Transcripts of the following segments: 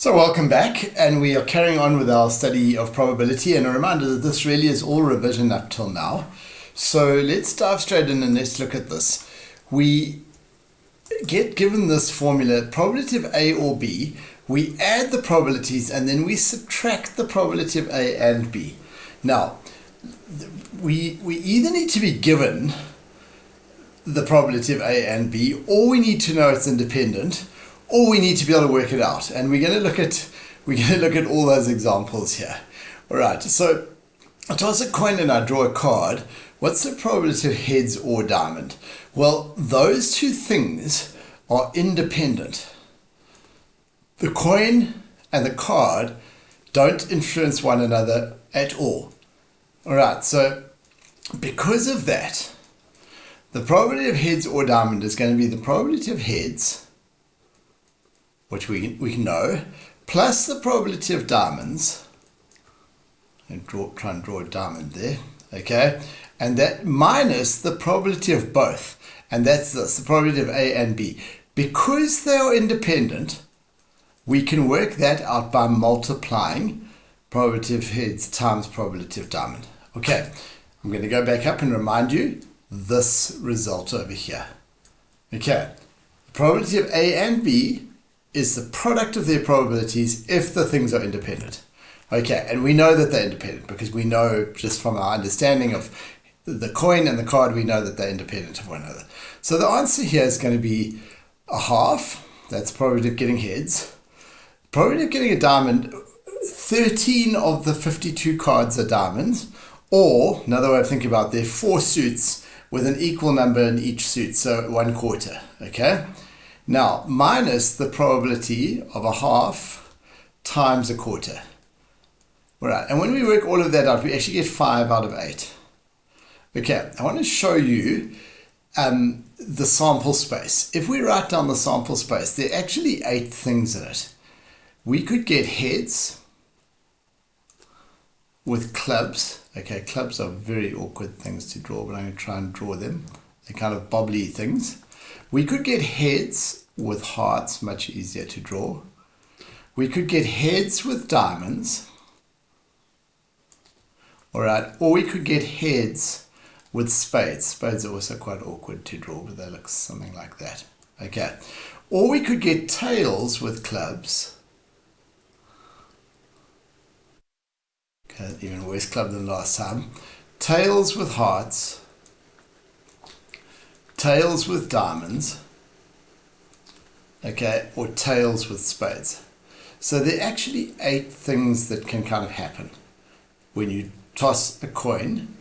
So welcome back, and we are carrying on with our study of probability, and a reminder that this really is all revision up till now. So let's dive straight in and let's look at this. We get given this formula, probability of A or B, we add the probabilities and then we subtract the probability of A and B. Now, we either need to be given the probability of A and B, or we need to know it's independent, or we need to be able to work it out. And we're going to look at all those examples here. All right, so I toss a coin and I draw a card. What's the probability of heads or diamond? Well, those two things are independent. The coin and the card don't influence one another at all. All right, so because of that, the probability of heads or diamond is going to be the probability of heads, which we know, plus the probability of diamonds, and try and draw a diamond there, okay, and that minus the probability of both, and that's this, the probability of A and B. Because they are independent, we can work that out by multiplying probability of heads times probability of diamond. Okay, I'm going to go back up and remind you this result over here. Okay, the probability of A and B is the product of their probabilities if the things are independent. Okay, and we know that they're independent because we know just from our understanding of the coin and the card, we know that they're independent of one another. So the answer here is going to be a half, that's probability of getting heads. Probability of getting a diamond, 13 of the 52 cards are diamonds, or another way of thinking about it, there are 4 suits with an equal number in each suit, so 1/4, okay? Now, minus the probability of a half times a quarter. All right, and when we work all of that out, we actually get 5 out of 8. Okay, I want to show you the sample space. If we write down the sample space, there are actually 8 things in it. We could get heads with clubs. Okay, clubs are very awkward things to draw, but I'm going to try and draw them. They're kind of bobbly things. We could get heads with hearts, much easier to draw. We could get heads with diamonds. All right, or we could get heads with spades. Spades are also quite awkward to draw, but they look something like that. Okay, or we could get tails with clubs. Okay, even worse club than last time. Tails with hearts. Tails with diamonds, okay, or tails with spades. So there are actually 8 things that can kind of happen when you toss a coin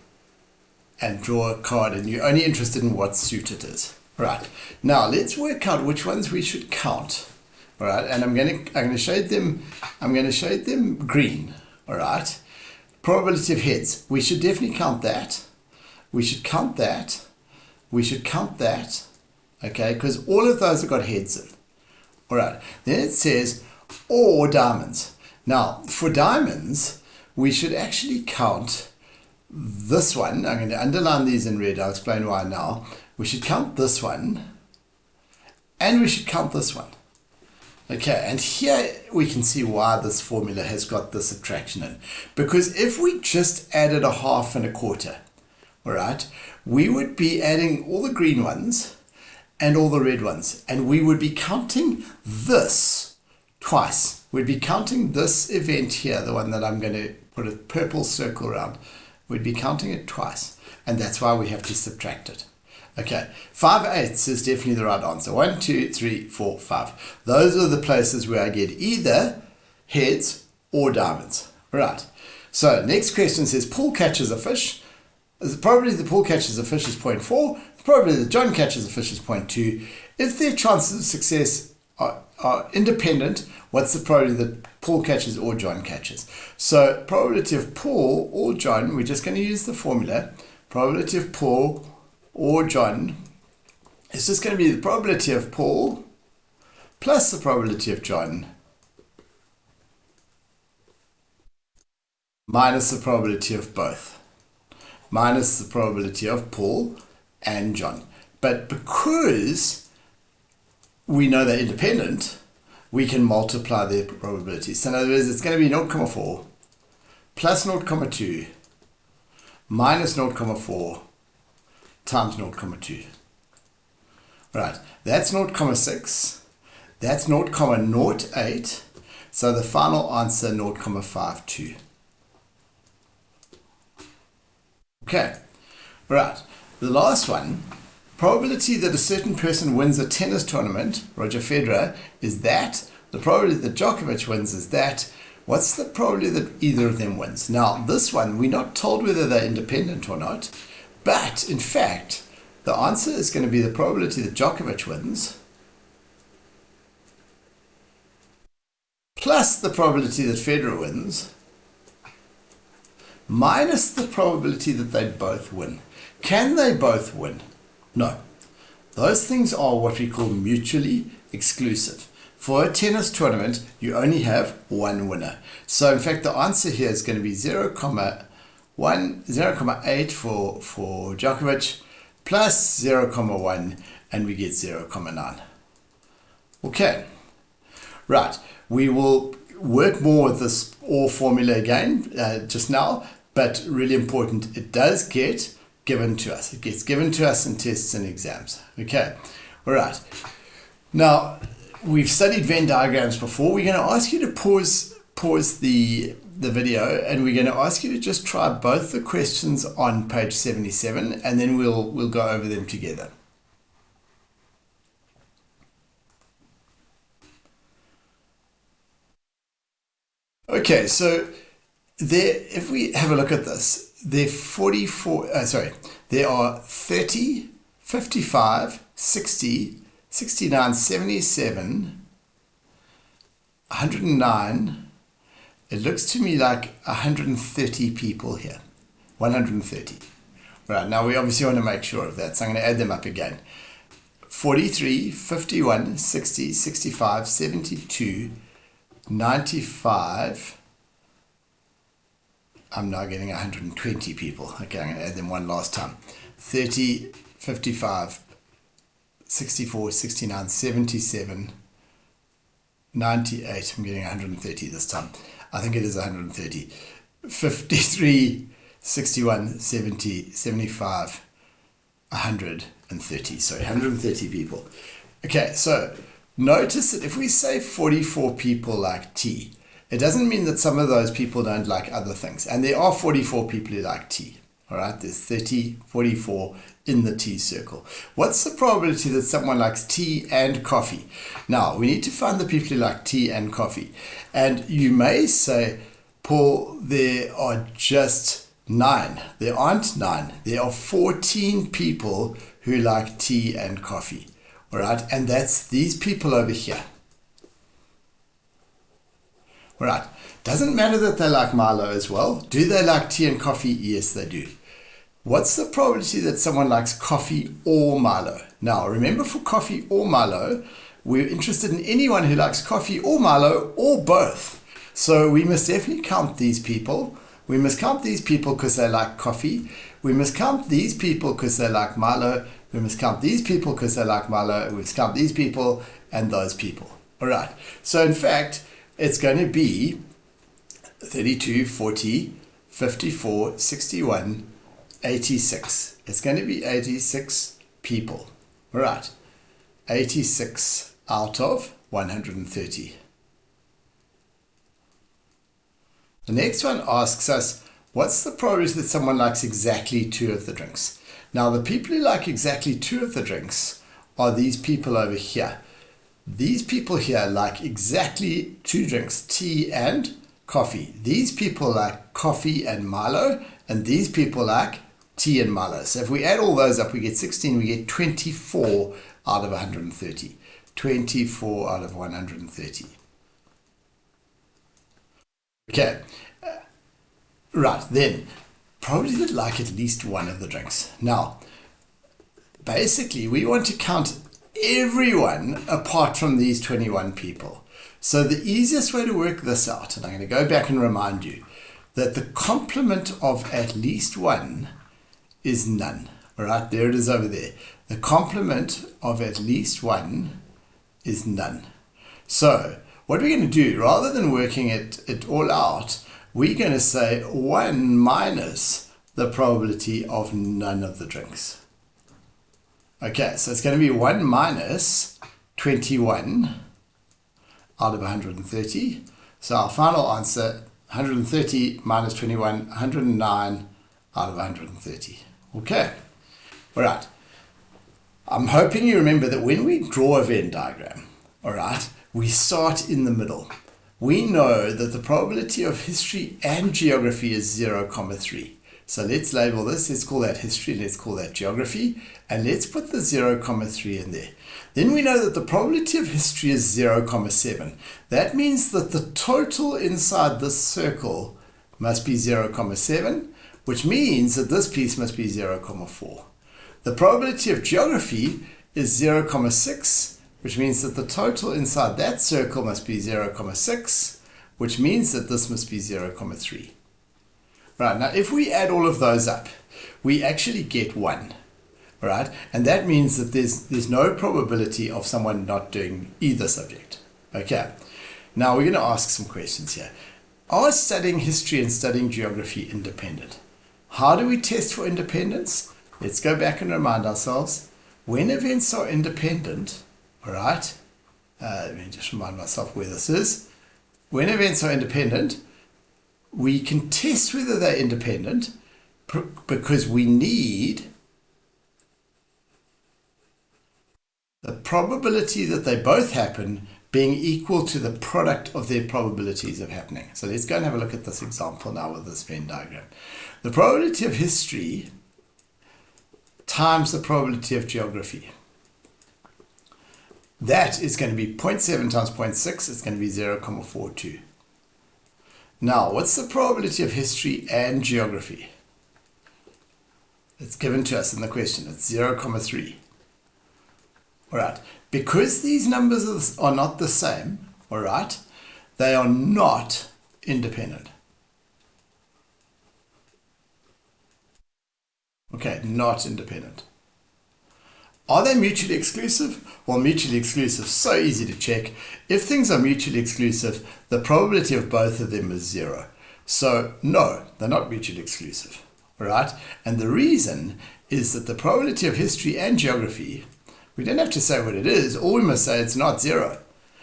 and draw a card and you're only interested in what suit it is. Right, now let's work out which ones we should count. All right, and I'm going to shade them green. All right, probability of heads, we should definitely count that. We should count that. We should count that, okay, because all of those have got heads in. All right, then it says, or diamonds. Now, for diamonds, we should actually count this one. I'm going to underline these in red. I'll explain why now. We should count this one, and we should count this one. Okay, and here we can see why this formula has got the subtraction in. Because if we just added a half and a quarter, all right, we would be adding all the green ones and all the red ones, and we would be counting this twice. We'd be counting this event here, the one that I'm going to put a purple circle around. We'd be counting it twice, and that's why we have to subtract it. Okay, 5/8 is definitely the right answer. 1, 2, 3, 4, 5. Those are the places where I get either heads or diamonds. All right, so next question says, Paul catches a fish. The probability the Paul catches a fish is 0.4. The probability that John catches a fish is 0.2. If their chances of success are independent, what's the probability that Paul catches or John catches? So probability of Paul or John, we're just going to use the formula. Probability of Paul or John is just going to be the probability of Paul plus the probability of John minus the probability of both, minus the probability of Paul and John. But because we know they're independent, we can multiply their probabilities. So in other words, it's going to be 0.4 plus 0.2 minus 0.4 times 0.2. Right, that's 0.6, that's 0.08, so the final answer 0.52. Okay, right, the last one, probability that a certain person wins a tennis tournament, Roger Federer, is that. The probability that Djokovic wins is that. What's the probability that either of them wins? Now, this one, we're not told whether they're independent or not, but in fact, the answer is going to be the probability that Djokovic wins plus the probability that Federer wins minus the probability that they both win. Can they both win? No. Those things are what we call mutually exclusive. For a tennis tournament, you only have one winner. So in fact, the answer here is going to be 0.8 for Djokovic plus 0.1, and we get 0.9. Okay, right. We will work more with this OR formula again just now, but really important, it does get given to us. It gets given to us in tests and exams. Okay, all right. Now, we've studied Venn diagrams before. We're going to ask you to pause the video, and we're going to ask you to just try both the questions on page 77, and then we'll go over them together. Okay, so if we have a look at this, there are 30, 55, 60, 69, 77, 109. It looks to me like 130 people here. 130. Right, now we obviously want to make sure of that, so I'm going to add them up again. 43, 51, 60, 65, 72, 95. I'm now getting 120 people. Okay, I'm going to add them one last time. 30, 55, 64, 69, 77, 98. I'm getting 130 this time. I think it is 130. 53, 61, 70, 75, 130. Sorry, 130 people. Okay, so notice that if we say 44 people like tea, it doesn't mean that some of those people don't like other things. And there are 44 people who like tea. All right, there's 30, 44 in the tea circle. What's the probability that someone likes tea and coffee? Now, we need to find the people who like tea and coffee. And you may say, Paul, there are just 9. There aren't 9. There are 14 people who like tea and coffee. All right, and that's these people over here. All right, doesn't matter that they like Milo as well. Do they like tea and coffee? Yes, they do. What's the probability that someone likes coffee or Milo? Now, remember, for coffee or Milo, we're interested in anyone who likes coffee or Milo or both. So we must definitely count these people. We must count these people because they like coffee. We must count these people because they like Milo. We must count these people because they like Milo. We must count these people and those people. All right. So in fact, it's going to be 32, 40, 54, 61, 86. It's going to be 86 people. All right. 86 out of 130. The next one asks us, what's the probability that someone likes exactly 2 of the drinks? Now, the people who like exactly 2 of the drinks are these people over here. These people here like exactly 2 drinks, tea and coffee. These people like coffee and Milo, and these people like tea and Milo. So if we add all those up, we get 16, we get 24 out of 130. 24 out of 130. Okay, right, then, probably would like at least 1 of the drinks. Now, basically, we want to count everyone apart from these 21 people. So the easiest way to work this out, and I'm going to go back and remind you, that the complement of at least 1 is none. All right, there it is over there. The complement of at least 1 is none. So what we're going to do, rather than working it all out, we're going to say 1 minus the probability of none of the drinks. Okay, so it's going to be 1 minus 21 out of 130. So our final answer, 130 minus 21, 109 out of 130. Okay, all right. I'm hoping you remember that when we draw a Venn diagram, all right, we start in the middle. We know that the probability of history and geography is 0,3. So let's label this. Let's call that history. Let's call that geography. And let's put the 0,3 in there. Then we know that the probability of history is 0,7. That means that the total inside this circle must be 0,7, which means that this piece must be 0,4. The probability of geography is 0,6, which means that the total inside that circle must be 0,6, which means that this must be 0,3. Right, now if we add all of those up, we actually get 1. Right, and that means that there's no probability of someone not doing either subject. Okay, now we're going to ask some questions here. Are studying history and studying geography independent? How do we test for independence? Let's go back and remind ourselves. When events are independent, all right, let me just remind myself where this is. When events are independent, we can test whether they're independent because we need the probability that they both happen being equal to the product of their probabilities of happening. So let's go and have a look at this example now with this Venn diagram. The probability of history times the probability of geography. That is going to be 0.7 times 0.6. It's going to be 0,42. Now, what's the probability of history and geography? It's given to us in the question. It's 0,3. All right. Because these numbers are not the same, all right, they are not independent. Okay, not independent. Are they mutually exclusive? Well, mutually exclusive, so easy to check. If things are mutually exclusive, the probability of both of them is 0. So no, they're not mutually exclusive, all right? And the reason is that the probability of history and geography, we don't have to say what it is, all we must say it's not 0.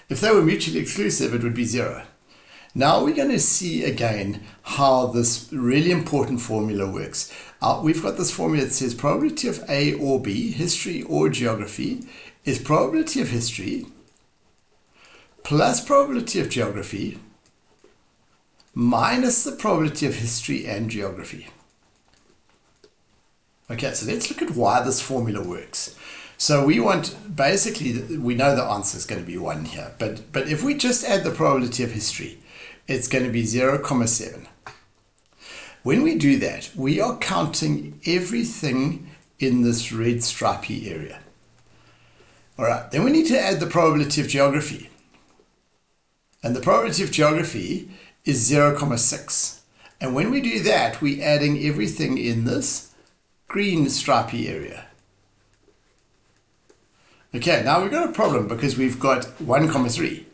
If they were mutually exclusive, it would be 0. Now we're going to see again how this really important formula works. We've got this formula that says probability of A or B, history or geography, is probability of history plus probability of geography minus the probability of history and geography. Okay, so let's look at why this formula works. So we want, basically, we know the answer is going to be 1 here, but if we just add the probability of history, it's going to be 0,7. When we do that, we are counting everything in this red stripy area. All right, then we need to add the probability of geography. And the probability of geography is 0,6. And when we do that, we're adding everything in this green stripy area. Okay, now we've got a problem because we've got 1,3.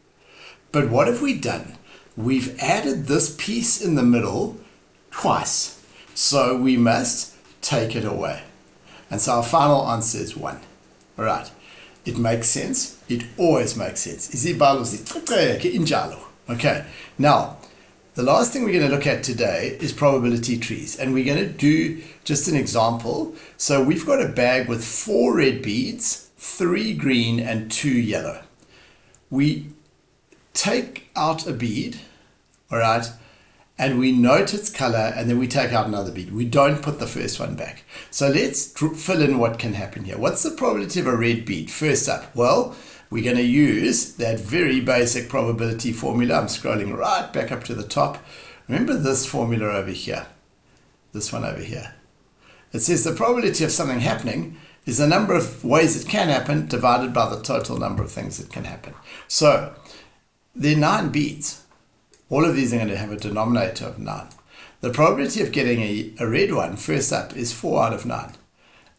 But what have we done? We've added this piece in the middle twice. So we must take it away. And so our final answer is 1. All right. It makes sense. It always makes sense. Okay. Now, the last thing we're going to look at today is probability trees. And we're going to do just an example. So we've got a bag with 4 red beads, 3 green, and 2 yellow. We take out a bead, all right, and we note its color, and then we take out another bead. We don't put the first one back. So let's fill in what can happen here. What's the probability of a red bead? First up, well, we're going to use that very basic probability formula. I'm scrolling right back up to the top. Remember this formula over here, this one over here. It says the probability of something happening is the number of ways it can happen divided by the total number of things that can happen. So there are 9 beads. All of these are going to have a denominator of 9. The probability of getting a red one, first up, is 4 out of 9.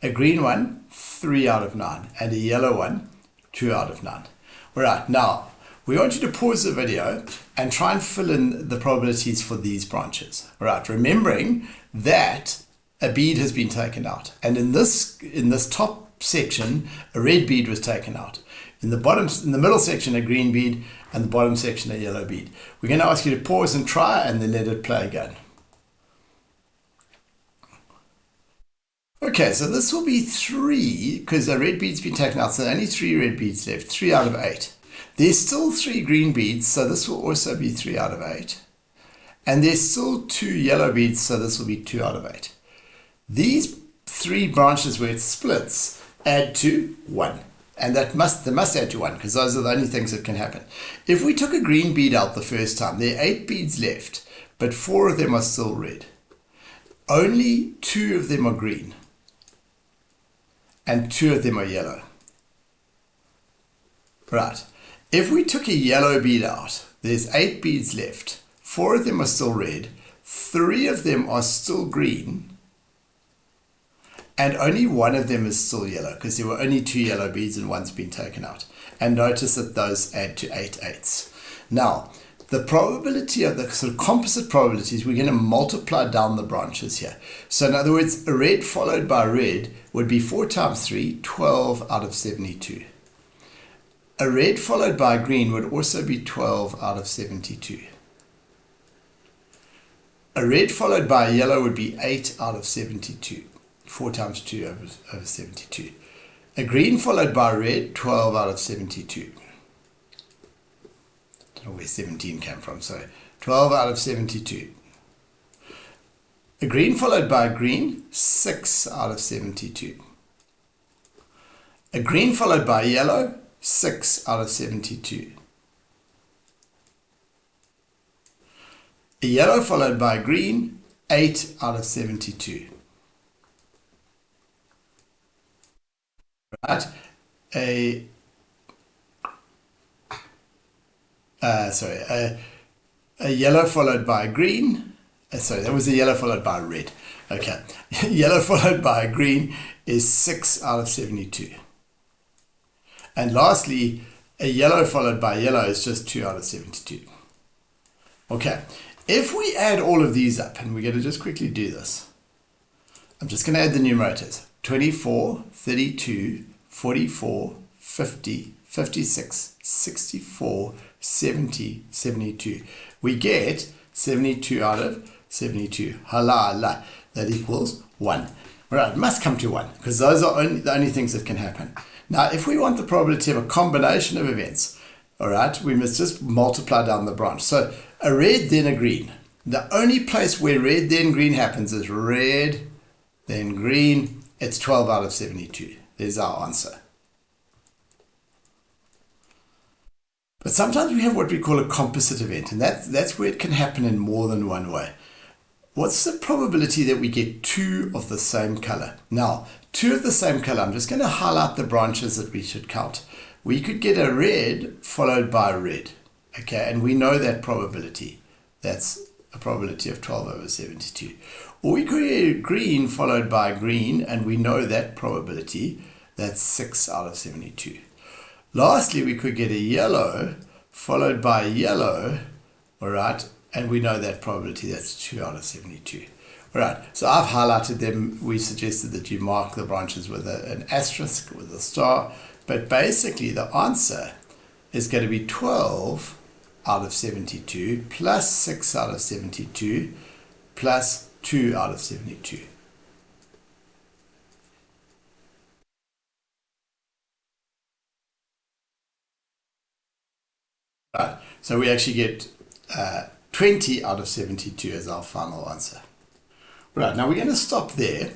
A green one, 3 out of 9. And a yellow one, 2 out of 9. All right, now, we want you to pause the video and try and fill in the probabilities for these branches. All right, remembering that a bead has been taken out. And in this top section, a red bead was taken out. In the middle section, a green bead, and the bottom section, a yellow bead. We're going to ask you to pause and try, and then let it play again. Okay, so this will be 3, because a red bead's been taken out, so only 3 red beads left, 3 out of 8. There's still 3 green beads, so this will also be 3 out of 8. And there's still 2 yellow beads, so this will be 2 out of 8. These 3 branches where it splits add to 1. And they must add to 1, because those are the only things that can happen. If we took a green bead out the first time, there are 8 beads left, but 4 of them are still red. Only 2 of them are green, and 2 of them are yellow. Right. If we took a yellow bead out, there's 8 beads left. 4 of them are still red, 3 of them are still green, and only 1 of them is still yellow, because there were only 2 yellow beads and 1's been taken out. And notice that those add to 8 eighths. Now, the probability of the sort of composite probabilities, we're going to multiply down the branches here. So in other words, a red followed by red would be 4 times 3, 12 out of 72. A red followed by a green would also be 12 out of 72. A red followed by a yellow would be 8 out of 72. 4 times 2 over 72. A green followed by a red, 12 out of 72. Don't know where 17 came from, so 12 out of 72. A green followed by a green, 6 out of 72. A green followed by a yellow, 6 out of 72. A yellow followed by a green, 8 out of 72. Right? A yellow followed by a green. That was a yellow followed by a red. Okay. Yellow followed by a green is 6 out of 72. And lastly, a yellow followed by yellow is just 2 out of 72. Okay. If we add all of these up, and we're going to just quickly do this. I'm just going to add the numerators. 24, 32, 44, 50, 56, 64, 70, 72. We get 72 out of 72. Halala. That equals 1. Right, it must come to 1, because those are the only things that can happen. Now, if we want the probability of a combination of events, all right, we must just multiply down the branch. So a red, then a green. The only place where red, then green happens is red, then green. It's 12 out of 72. There's our answer. But sometimes we have what we call a composite event, and that's where it can happen in more than one way. What's the probability that we get 2 of the same color? Now, 2 of the same color, I'm just going to highlight the branches that we should count. We could get a red followed by a red, okay, and we know that probability. That's a probability of 12 over 72. Or we could get a green followed by a green, and we know that probability. That's 6 out of 72. Lastly, we could get a yellow followed by a yellow, all right, and we know that probability. That's 2 out of 72. All right, so I've highlighted them. We suggested that you mark the branches with an asterisk, with a star, but basically the answer is going to be 12 out of 72 plus 6 out of 72 plus 2 out of 72. Right, so we actually get 20 out of 72 as our final answer. Right, now we're going to stop there.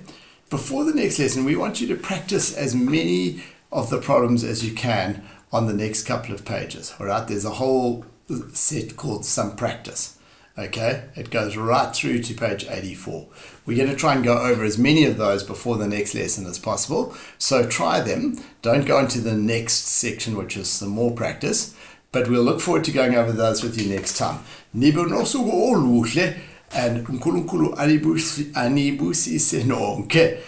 Before the next lesson, we want you to practice as many of the problems as you can on the next couple of pages. All right, there's a whole set called Some Practice. Okay, it goes right through to page 84. We're going to try and go over as many of those before the next lesson as possible. So try them. Don't go into the next section, which is some more practice. But we'll look forward to going over those with you next time. And uNkulunkulu anibusise nonke.